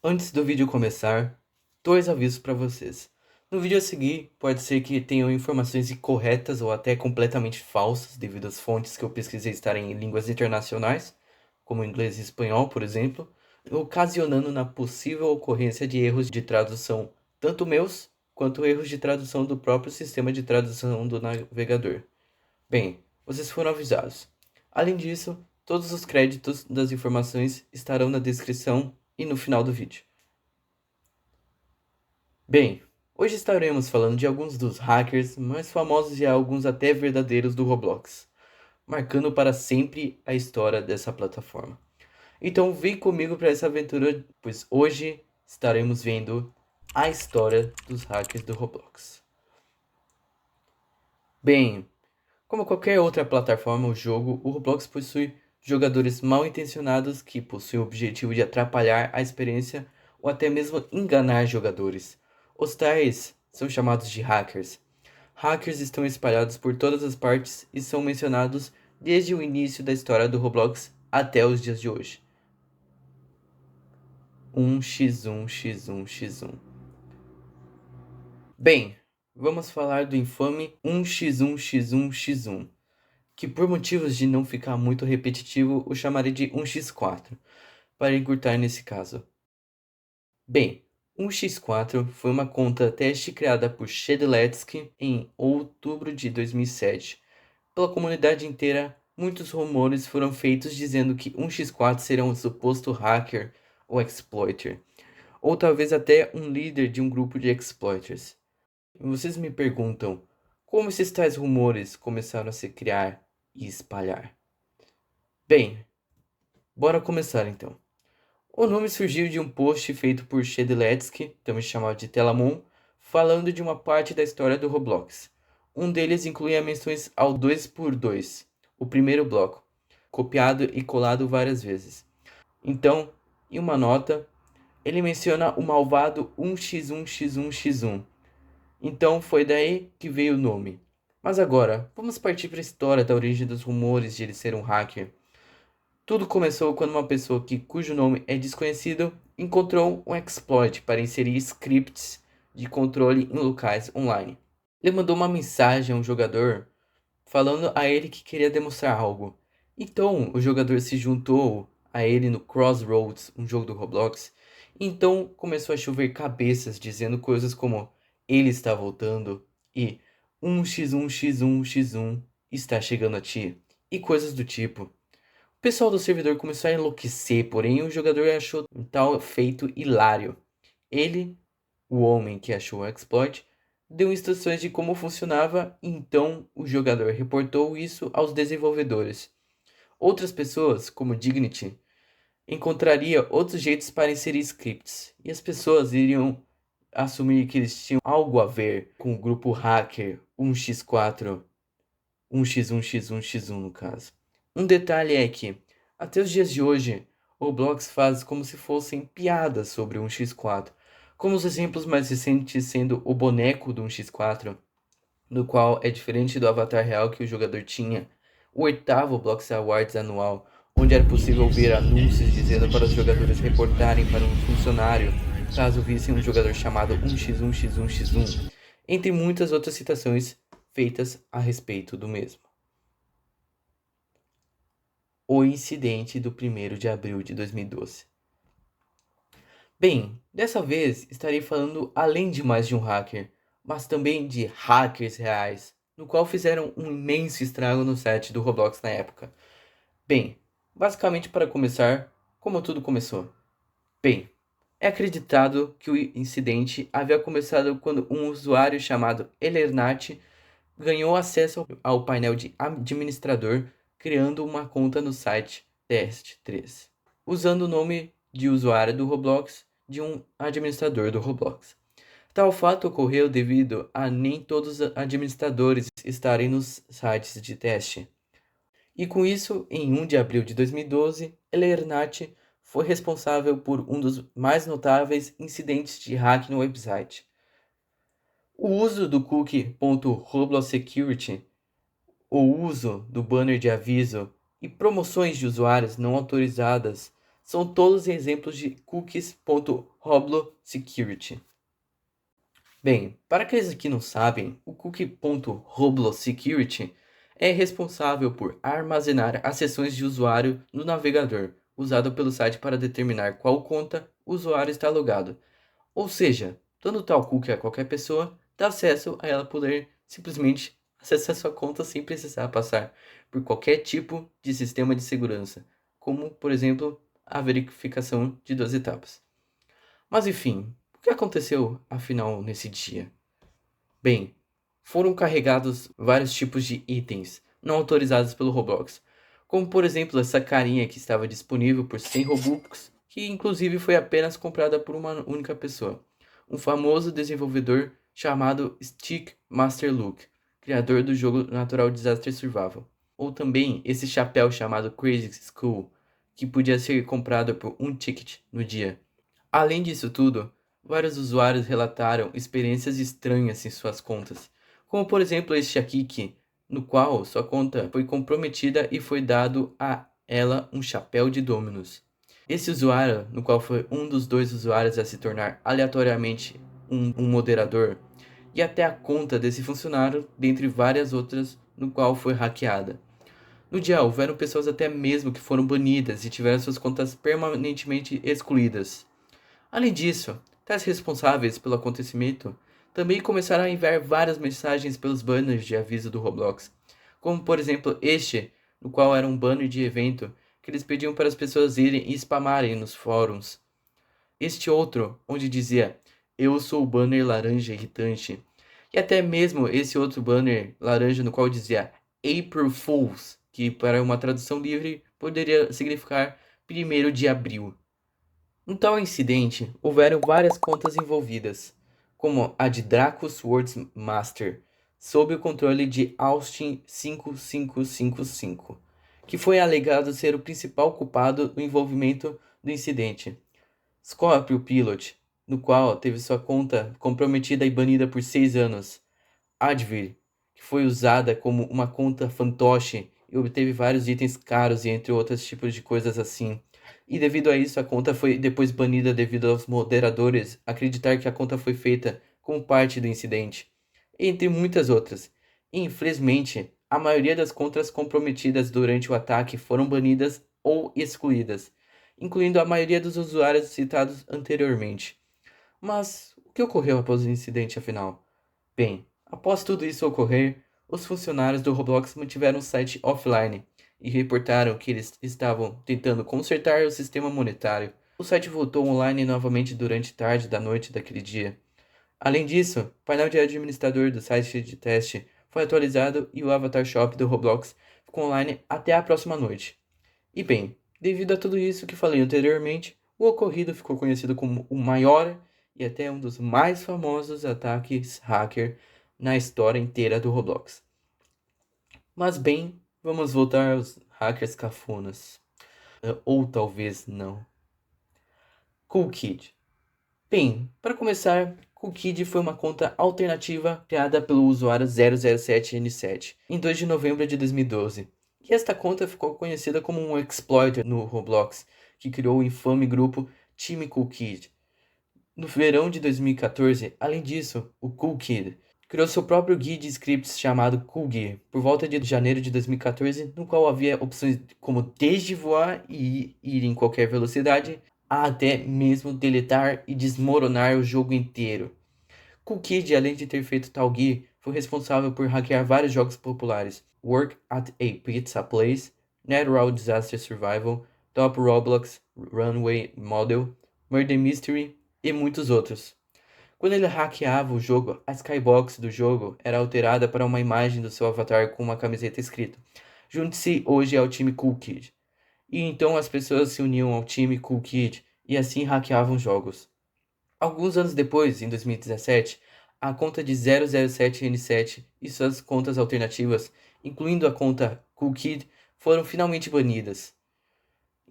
Antes do vídeo começar, dois avisos para vocês. No vídeo a seguir, pode ser que tenham informações incorretas ou até completamente falsas devido às fontes que eu pesquisei estarem em línguas internacionais, como inglês e espanhol, por exemplo, ocasionando na possível ocorrência de erros de tradução, tanto meus quanto erros de tradução do próprio sistema de tradução do navegador. Bem, vocês foram avisados. Além disso, todos os créditos das informações estarão na descrição e no final do vídeo. Bem, hoje estaremos falando de alguns dos hackers mais famosos e alguns até verdadeiros do Roblox, marcando para sempre a história dessa plataforma. Então vem comigo para essa aventura, pois hoje estaremos vendo a história dos hackers do Roblox. Bem, como qualquer outra plataforma ou jogo, o Roblox possui jogadores mal intencionados que possuem o objetivo de atrapalhar a experiência ou até mesmo enganar jogadores. Os tais são chamados de hackers. Hackers estão espalhados por todas as partes e são mencionados desde o início da história do Roblox até os dias de hoje. 1x1x1x1. Bem, vamos falar do infame 1x1x1x1. Que por motivos de não ficar muito repetitivo, o chamarei de 1x4, para encurtar nesse caso. Bem, 1x4 foi uma conta teste criada por Shedletsky em outubro de 2007. Pela comunidade inteira, muitos rumores foram feitos dizendo que 1x4 seria um suposto hacker ou exploiter, ou talvez até um líder de um grupo de exploiters. Vocês me perguntam, como esses tais rumores começaram a se criar e espalhar? Bem, bora começar então. O nome surgiu de um post feito por Shedletsky, também chamado de Telamon, falando de uma parte da história do Roblox. Um deles incluía menções ao 2x2, o primeiro bloco, copiado e colado várias vezes. Então, em uma nota, ele menciona o malvado 1x1x1x1. Então foi daí que veio o nome. Mas agora, vamos partir para a história da origem dos rumores de ele ser um hacker. Tudo começou quando uma pessoa cujo nome é desconhecido encontrou um exploit para inserir scripts de controle em locais online. Ele mandou uma mensagem a um jogador falando a ele que queria demonstrar algo. Então o jogador se juntou a ele no Crossroads, um jogo do Roblox. E então começou a chover cabeças dizendo coisas como ele está voltando e 1x1x1x1 está chegando a ti e coisas do tipo. O pessoal do servidor começou a enlouquecer, porém o jogador achou um tal feito hilário. Ele, o homem que achou o exploit, deu instruções de como funcionava e então o jogador reportou isso aos desenvolvedores. Outras pessoas, como Dignity, encontraria outros jeitos para inserir scripts e as pessoas iriam assumir que eles tinham algo a ver com o grupo hacker 1x4, 1x1x1x1 no caso. Um detalhe é que, até os dias de hoje, o Roblox faz como se fossem piadas sobre o 1x4, como os exemplos mais recentes sendo o boneco do 1x4, no qual é diferente do avatar real que o jogador tinha, o oitavo Blox Awards anual, onde era possível ver anúncios dizendo para os jogadores reportarem para um funcionário caso vissem um jogador chamado 1x1x1x1, entre muitas outras citações feitas a respeito do mesmo. O incidente do 1º de abril de 2012. Bem, dessa vez estarei falando além de mais de um hacker, mas também de hackers reais, no qual fizeram um imenso estrago no set do Roblox na época. Bem, basicamente para começar, como tudo começou? Bem, é acreditado que o incidente havia começado quando um usuário chamado Elernat ganhou acesso ao painel de administrador criando uma conta no site Test3, usando o nome de usuário do Roblox de um administrador do Roblox. Tal fato ocorreu devido a nem todos os administradores estarem nos sites de teste. E com isso, em 1 de abril de 2012, Elernat foi responsável por um dos mais notáveis incidentes de hacking no website. O uso do cookie.robloxsecurity, o uso do banner de aviso e promoções de usuários não autorizadas são todos exemplos de cookies.roblosecurity. Bem, para aqueles que não sabem, o cookie.roblosecurity é responsável por armazenar as sessões de usuário no navegador, usado pelo site para determinar qual conta o usuário está logado. Ou seja, dando tal cookie a qualquer pessoa, dá acesso a ela poder simplesmente acessar sua conta sem precisar passar por qualquer tipo de sistema de segurança, como, por exemplo, a verificação de 2 etapas. Mas enfim, o que aconteceu afinal nesse dia? Bem, foram carregados vários tipos de itens não autorizados pelo Roblox, como por exemplo essa carinha que estava disponível por 100 Robux, que inclusive foi apenas comprada por uma única pessoa, um famoso desenvolvedor chamado Stick Master Luke, criador do jogo Natural Disaster Survival, ou também esse chapéu chamado Crazy Skull, que podia ser comprado por um ticket no dia. Além disso tudo, vários usuários relataram experiências estranhas em suas contas, como por exemplo este aqui, no qual sua conta foi comprometida e foi dado a ela um chapéu de Dominus. Esse usuário, no qual foi um dos 2 usuários a se tornar aleatoriamente um moderador, e até a conta desse funcionário, dentre várias outras, no qual foi hackeada. No dia, houveram pessoas até mesmo que foram banidas e tiveram suas contas permanentemente excluídas. Além disso, tais responsáveis pelo acontecimento também começaram a enviar várias mensagens pelos banners de aviso do Roblox, como por exemplo este, no qual era um banner de evento que eles pediam para as pessoas irem e spamarem nos fóruns. Este outro, onde dizia "Eu sou o banner laranja irritante", e até mesmo esse outro banner laranja no qual dizia April Fools, que para uma tradução livre poderia significar 1º de abril. Em tal incidente, houveram várias contas envolvidas, como a de Draco Swordsmaster, sob o controle de Austin5555, que foi alegado ser o principal culpado do envolvimento do incidente. Scorpio Pilot, no qual teve sua conta comprometida e banida por 6 anos. Advir, que foi usada como uma conta fantoche e obteve vários itens caros e entre outros tipos de coisas assim. E devido a isso, a conta foi depois banida devido aos moderadores acreditar que a conta foi feita como parte do incidente, entre muitas outras. E, infelizmente, a maioria das contas comprometidas durante o ataque foram banidas ou excluídas, incluindo a maioria dos usuários citados anteriormente. Mas o que ocorreu após o incidente afinal? Bem, após tudo isso ocorrer, os funcionários do Roblox mantiveram o site offline e reportaram que eles estavam tentando consertar o sistema monetário. O site voltou online novamente durante tarde da noite daquele dia. Além disso, o painel de administrador do site de teste foi atualizado e o Avatar Shop do Roblox ficou online até a próxima noite. E bem, devido a tudo isso que falei anteriormente, o ocorrido ficou conhecido como o maior e até um dos mais famosos ataques hacker na história inteira do Roblox. Mas bem, vamos voltar aos hackers cafonas. Ou talvez não. CoolKid. Bem, para começar, CoolKid foi uma conta alternativa criada pelo usuário 007N7 em 2 de novembro de 2012. E esta conta ficou conhecida como um exploiter no Roblox, que criou o infame grupo Team CoolKid. No verão de 2014, além disso, o CoolKid criou seu próprio guia de scripts chamado CoolGear por volta de janeiro de 2014, no qual havia opções como desde voar e ir em qualquer velocidade, a até mesmo deletar e desmoronar o jogo inteiro. CoolKid, além de ter feito tal guia, foi responsável por hackear vários jogos populares: Work at a Pizza Place, Natural Disaster Survival, Top Roblox Runway Model, Murder Mystery e muitos outros. Quando ele hackeava o jogo, a skybox do jogo era alterada para uma imagem do seu avatar com uma camiseta escrito "Junte-se hoje ao time CoolKid". E então as pessoas se uniam ao time CoolKid e assim hackeavam jogos. Alguns anos depois, em 2017, a conta de 007N7 e suas contas alternativas, incluindo a conta CoolKid, foram finalmente banidas.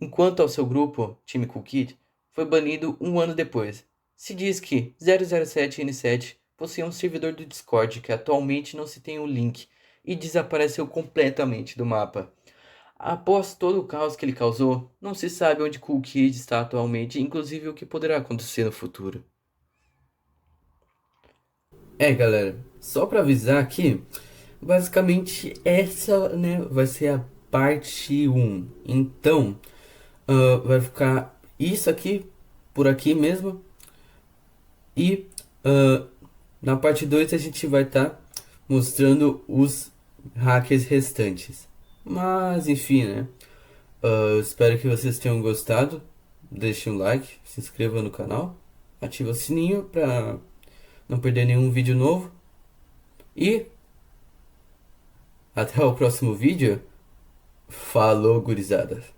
Enquanto ao seu grupo, time CoolKid, foi banido um ano depois. Se diz que 007N7 possuía um servidor do Discord que atualmente não se tem o link e desapareceu completamente do mapa. Após todo o caos que ele causou, não se sabe onde Cool Kid está atualmente, inclusive o que poderá acontecer no futuro. Galera, só pra avisar aqui, basicamente essa, né, vai ser a parte um. Então, vai ficar isso aqui por aqui mesmo. E ah, na parte 2 a gente vai estar mostrando os hackers restantes. Mas enfim, né? Espero que vocês tenham gostado. Deixe um like, se inscreva no canal, ative o sininho para não perder nenhum vídeo novo. E até o próximo vídeo. Falou, gurizada!